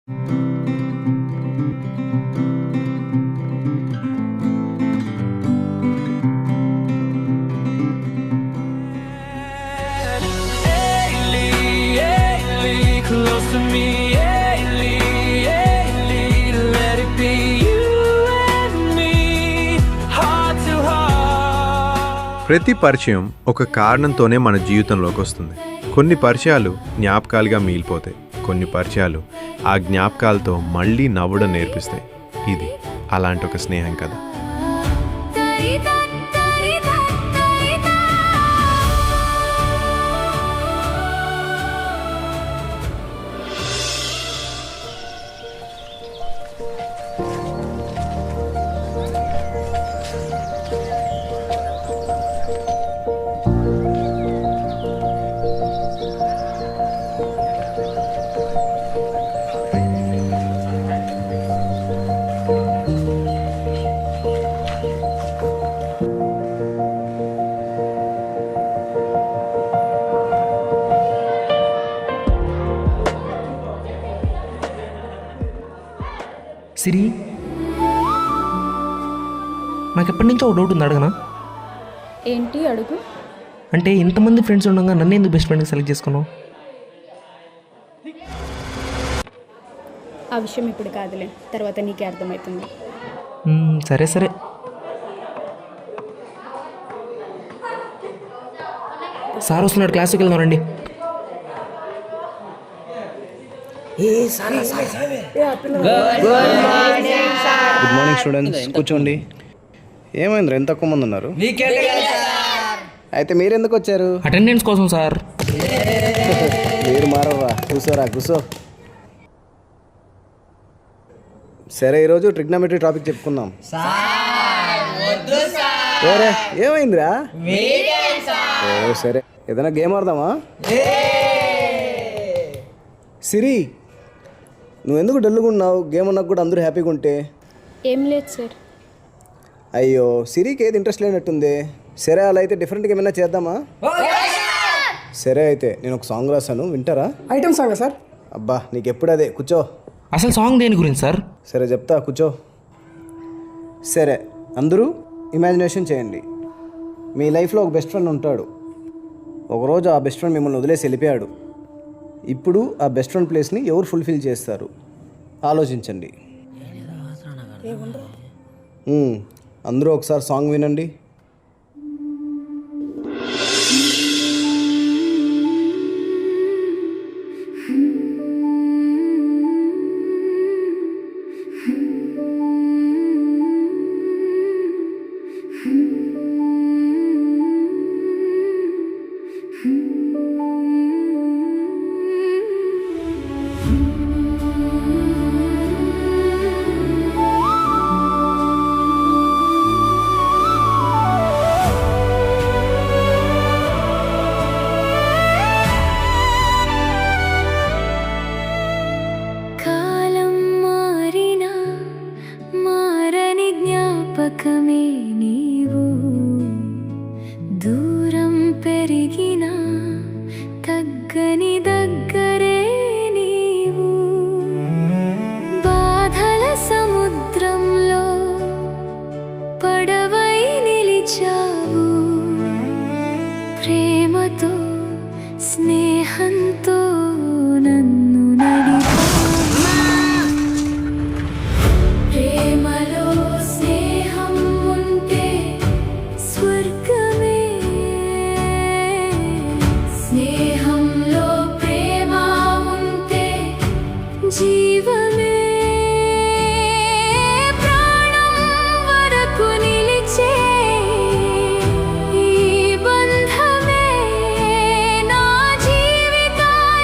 ప్రతి పరిచయం ఒక కారణంతోనే మన జీవితంలోకి వస్తుంది. కొన్ని పరిచయాలు జ్ఞాపకాలుగా మిగిలిపోతాయి, కొన్ని పరిచయాలు ఆ జ్ఞాపకాలతో మళ్ళీ నవ్వడం నేర్పిస్తాయి. ఇది అలాంటి ఒక స్నేహం కదా. సిరి, నాకు ఎప్పటి నుంచో ఒక డౌట్ ఉంది, అడగనా? ఏంటి అడుగు. అంటే ఇంతమంది ఫ్రెండ్స్ ఉండగా నన్ను ఎందుకు బెస్ట్ ఫ్రెండ్గా సెలెక్ట్ చేసుకున్నావు? ఆ విషయం ఇప్పుడు కాదులే, తర్వాత నీకే అర్థమవుతుంది. సరే సరే. సార్ వస్తున్నాడు, క్లాస్కి వెళ్దాం రండి. గుడ్ మార్నింగ్ స్టూడెంట్స్, కూర్చోండి. ఏమైంది, ఎంత తక్కువ మంది ఉన్నారు? అయితే మీరు ఎందుకు వచ్చారు? అటెండెన్స్ కోసం సార్. మీరు మారవా, కూర్చోరా కూర్చో. సరే, ఈరోజు ట్రిగ్నోమెట్రీ టాపిక్ చెప్పుకుందాం. ఏమైందిరా? ఓ సరే, ఏదైనా గేమ్ ఆడదామా? సిరి, నువ్వెందుకు డల్లుగా ఉన్నావు? గేమ్ ఉన్నా కూడా అందరూ హ్యాపీగా ఉంటే. ఏం లేదు సార్. అయ్యో, సిరికి ఏది ఇంట్రెస్ట్ లేనట్టుంది. సరే, అలా అయితే డిఫరెంట్గా ఏమైనా చేద్దామా? సరే, అయితే నేను ఒక సాంగ్ రాశాను, వింటారా? Item song sir? అబ్బా, నీకు ఎప్పుడు అదే, కూర్చో. అసలు సాంగ్ దేని గురించి సార్? సరే చెప్తా, కూర్చో. సరే, అందరూ ఇమాజినేషన్ చేయండి. మీ లైఫ్లో ఒక బెస్ట్ ఫ్రెండ్ ఉంటాడు. ఒకరోజు ఆ బెస్ట్ ఫ్రెండ్ మిమ్మల్ని వదిలేసి వెళ్ళిపోయాడు. ఇప్పుడు ఆ బెస్ట్ ఫ్రెండ్ ప్లేస్ని ఎవరు ఫుల్ఫిల్ చేస్తారు? ఆలోచించండి. అందరూ ఒకసారి సాంగ్ వినండి. నీవు దూరం పెరిగినా తగ్గని దగ్గరే నీవు బాధల సముద్రంలో పడవై నిలిచావు ప్రేమతో స్నేహంతో నన్ను నడిపావు ప్రేమలో జీవమే ప్రాణం వరకు నిలిచే ఈ బంధమే నా జీవితానికి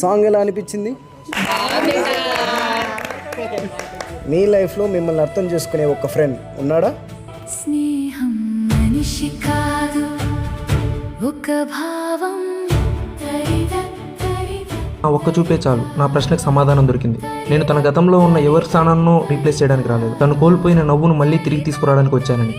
సాంగ్ ఎలా అనిపించింది? మీ లైఫ్లో మిమ్మల్ని అర్థం చేసుకునే ఒక ఫ్రెండ్ ఉన్నాడా? స్నేహం మనిషి కాదు ఒక భావం ఆ ఒక్క చూపే చాలు నా ప్రశ్నకు సమాధానం దొరికింది. నేను తన గతంలో ఉన్న ఎవరి స్థానాన్నో రీప్లేస్ చేయడానికి రాలేదు, తను కోల్పోయిన నవ్వును మళ్ళీ తిరిగి తీసుకురావడానికి వచ్చానని.